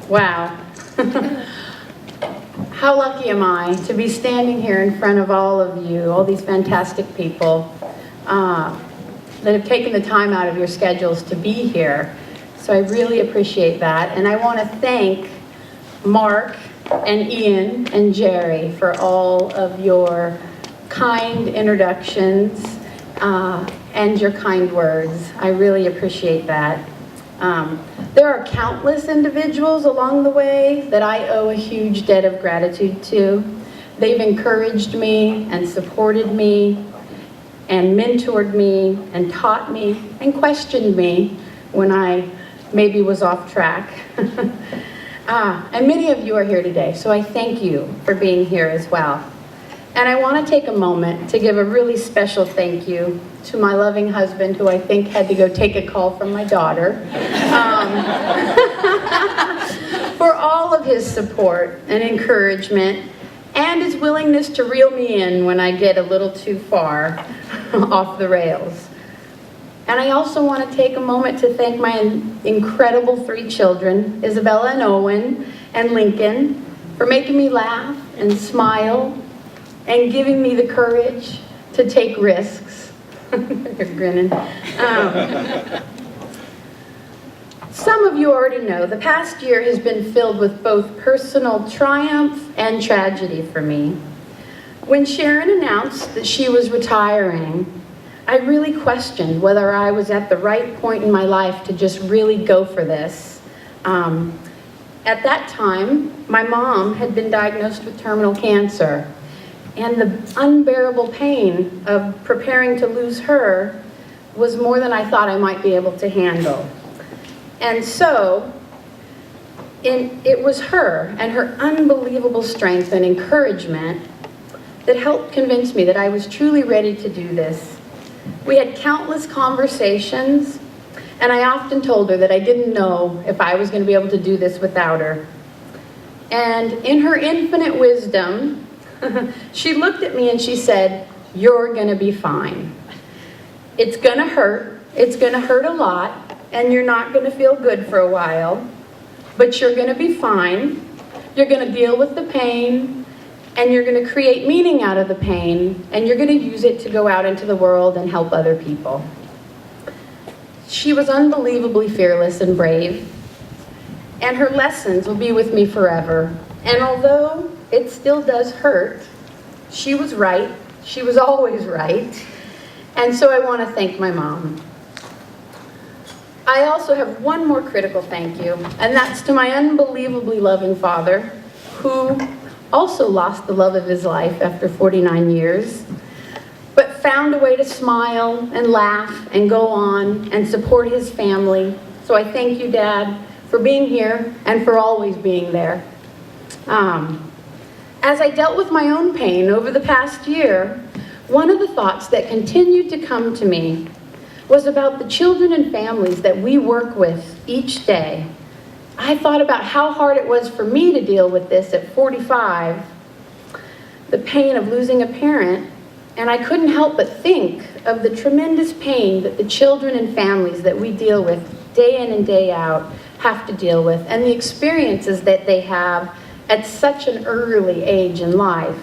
Wow. How lucky am I to be standing here in front of all of you, all these fantastic people that have taken the time out of your schedules to be here. So I really appreciate that. And I want to thank Mark and Ian and Jerry for all of your kind introductions and your kind words. I really appreciate that. There are countless individuals along the way that I owe a huge debt of gratitude to. They've encouraged me and supported me and mentored me and taught me and questioned me when I maybe was off track. And many of you are here today, so I thank you for being here as well. And I want to take a moment to give a really special thank you to my loving husband, who I think had to go take a call from my daughter, for all of his support and encouragement and his willingness to reel me in when I get a little too far off the rails. And I also want to take a moment to thank my incredible 3 children, Isabella and Owen and Lincoln, for making me laugh and smile and giving me the courage to take risks. You're grinning. Some of you already know the past year has been filled with both personal triumph and tragedy for me. When Sharon announced that she was retiring, I really questioned whether I was at the right point in my life to just really go for this. At that time, my mom had been diagnosed with terminal cancer, and the unbearable pain of preparing to lose her was more than I thought I might be able to handle. And so, it was her and her unbelievable strength and encouragement that helped convince me that I was truly ready to do this. We had countless conversations, and I often told her that I didn't know if I was going to be able to do this without her. And in her infinite wisdom, she looked at me and she said, "You're going to be fine. It's going to hurt. It's going to hurt a lot, and you're not going to feel good for a while, but you're going to be fine. You're going to deal with the pain, and you're going to create meaning out of the pain, and you're going to use it to go out into the world and help other people." She was unbelievably fearless and brave, and her lessons will be with me forever. And although it still does hurt, she was right. She was always right. And so I want to thank my mom. I also have one more critical thank you, and that's to my unbelievably loving father, who also lost the love of his life after 49 years, but found a way to smile and laugh and go on and support his family. So I thank you, Dad, for being here and for always being there. As I dealt with my own pain over the past year, one of the thoughts that continued to come to me was about the children and families that we work with each day. I thought about how hard it was for me to deal with this at 45, the pain of losing a parent, and I couldn't help but think of the tremendous pain that the children and families that we deal with day in and day out have to deal with, and the experiences that they have at such an early age in life.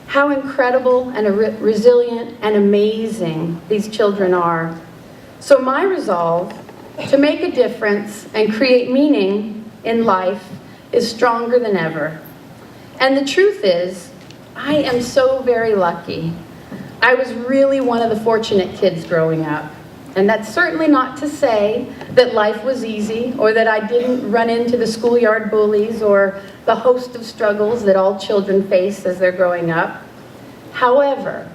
How incredible and resilient and amazing these children are. So my resolve to make a difference and create meaning in life is stronger than ever. And the truth is, I am so very lucky. I was really one of the fortunate kids growing up. And that's certainly not to say that life was easy or that I didn't run into the schoolyard bullies or the host of struggles that all children face as they're growing up. However,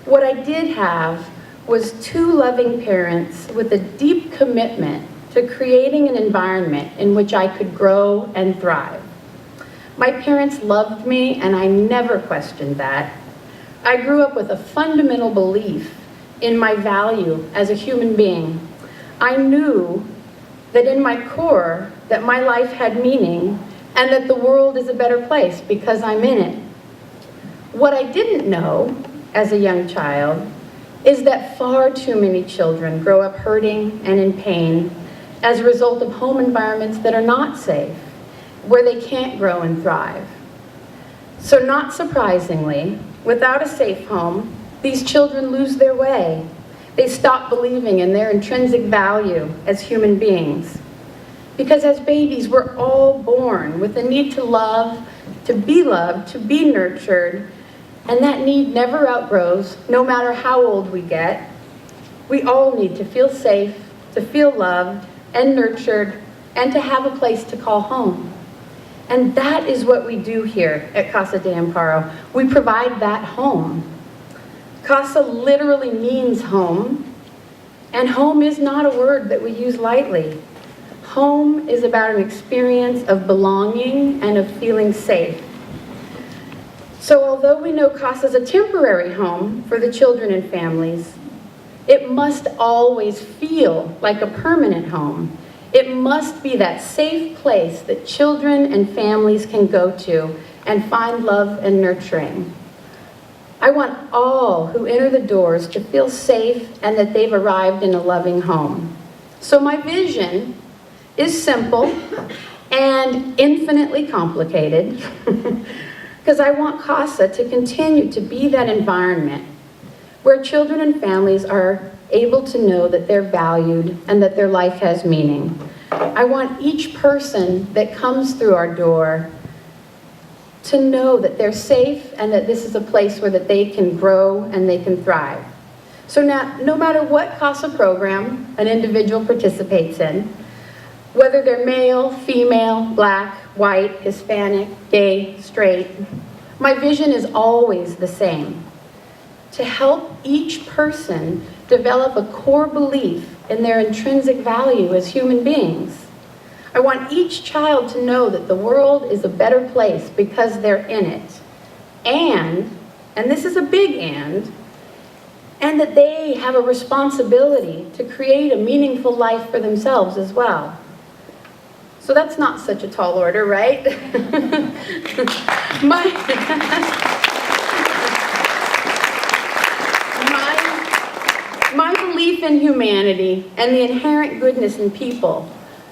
what I did have was 2 loving parents with a deep commitment to creating an environment in which I could grow and thrive. My parents loved me, and I never questioned that. I grew up with a fundamental belief in my value as a human being. I knew that in my core that my life had meaning and that the world is a better place because I'm in it. What I didn't know as a young child is that far too many children grow up hurting and in pain as a result of home environments that are not safe where they can't grow and thrive. So not surprisingly, without a safe home, these children lose their way. They stop believing in their intrinsic value as human beings. Because as babies, we're all born with a need to love, to be nurtured, and that need never outgrows, no matter how old we get. We all need to feel safe, to feel loved and nurtured, and to have a place to call home. And that is what we do here at Casa de Amparo. We provide that home. Casa literally means home, and home is not a word that we use lightly. Home is about an experience of belonging and of feeling safe. So although we know Casa is a temporary home for the children and families, it must always feel like a permanent home. It must be that safe place that children and families can go to and find love and nurturing. I want all who enter the doors to feel safe and that they've arrived in a loving home. So my vision is simple and infinitely complicated because I want Casa to continue to be that environment where children and families are able to know that they're valued and that their life has meaning. I want each person that comes through our door to know that they're safe and that this is a place where that they can grow and they can thrive. So now, no matter what Casa program an individual participates in, whether they're male, female, black, white, Hispanic, gay, straight, my vision is always the same: to help each person develop a core belief in their intrinsic value as human beings. I want each child to know that the world is a better place because they're in it. And this is a big and that they have a responsibility to create a meaningful life for themselves as well. So that's not such a tall order, right? My belief in humanity and the inherent goodness in people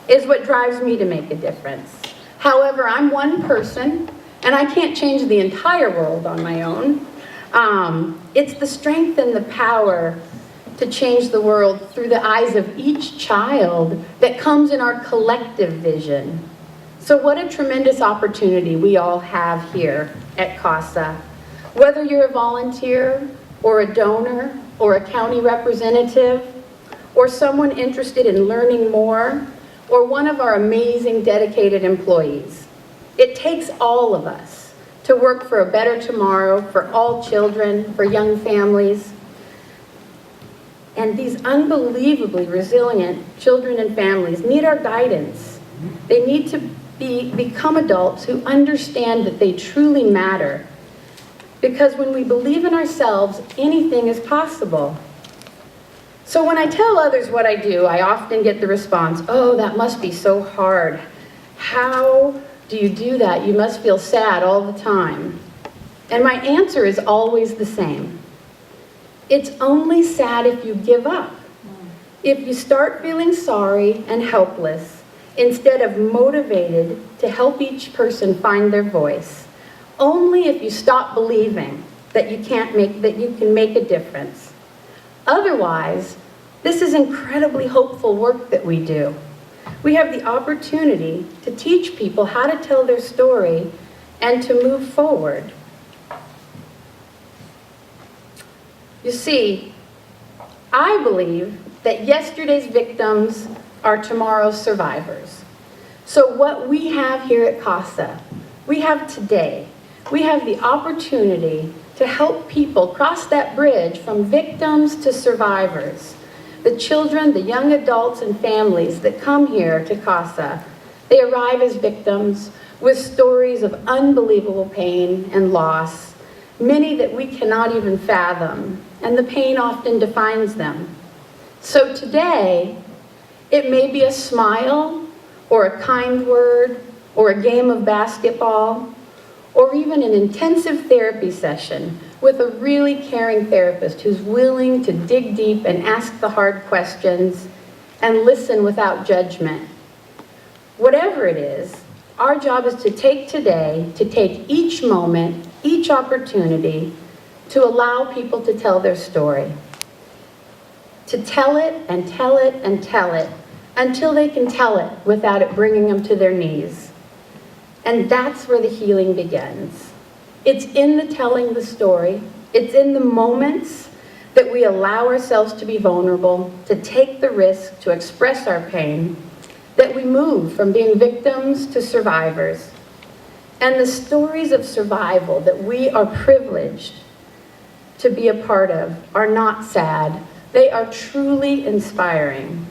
is what drives me to make a difference. However, I'm one person, and I can't change the entire world on my own. It's the strength and the power to change the world through the eyes of each child that comes in our collective vision. So what a tremendous opportunity we all have here at Casa. Whether you're a volunteer, or a donor, or a county representative, or someone interested in learning more, or one of our amazing dedicated employees. It takes all of us to work for a better tomorrow for all children, for young families. And these unbelievably resilient children and families need our guidance. They need to become adults who understand that they truly matter. Because when we believe in ourselves, anything is possible. So when I tell others what I do, I often get the response, "Oh, that must be so hard. How do you do that? You must feel sad all the time." And my answer is always the same. It's only sad if you give up. If you start feeling sorry and helpless, instead of motivated to help each person find their voice. Only if you stop believing that you can make a difference. Otherwise, this is incredibly hopeful work that we do. We have the opportunity to teach people how to tell their story and to move forward. You see, I believe that yesterday's victims are tomorrow's survivors. So what we have here at Casa, we have today. We have the opportunity to help people cross that bridge from victims to survivors. The children, the young adults and families that come here to Casa, they arrive as victims with stories of unbelievable pain and loss, many that we cannot even fathom, and the pain often defines them. So today, it may be a smile, or a kind word, or a game of basketball, or even an intensive therapy session with a really caring therapist who's willing to dig deep and ask the hard questions and listen without judgment. Whatever it is, Our job is to take today, to take each moment, each opportunity, to allow people to tell their story. To tell it and tell it and tell it until they can tell it without it bringing them to their knees. And that's where the healing begins. It's in the telling the story. It's in the moments that we allow ourselves to be vulnerable, to take the risk, to express our pain, that we move from being victims to survivors. And the stories of survival that we are privileged to be a part of are not sad. They are truly inspiring.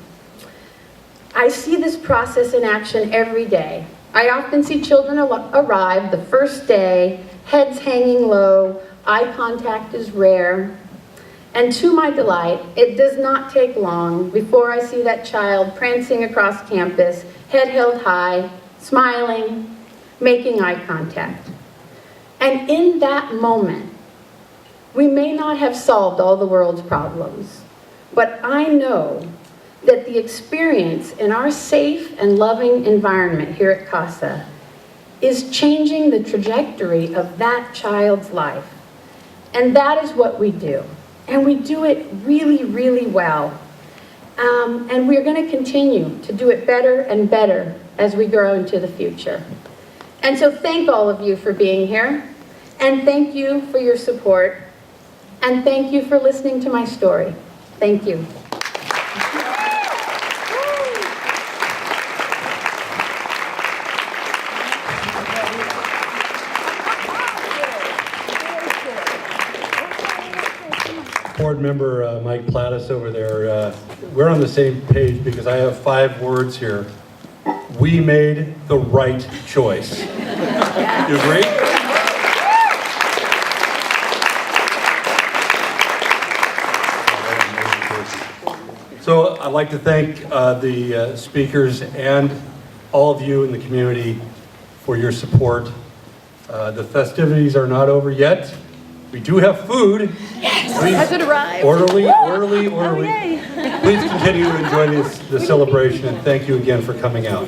I see this process in action every day. I often see children arrive the first day, heads hanging low, eye contact is rare. And to my delight, it does not take long before I see that child prancing across campus, head held high, smiling, making eye contact. And in that moment, we may not have solved all the world's problems, but I know that the experience in our safe and loving environment here at CASA is changing the trajectory of that child's life. And that is what we do. And we do it really, really well. And we're going to continue to do it better and better as we grow into the future. And so thank all of you for being here. And thank you for your support. And thank you for listening to my story. Thank you. Board member Mike Plattis over there, we're on the same page because I have 5 words here. We made the right choice. You agree? So I'd like to thank the speakers and all of you in the community for your support. The festivities are not over yet. We do have food. Yes, Please, has it arrived? Orderly. Oh, yay. Please continue to enjoy the celebration, and thank you again for coming out.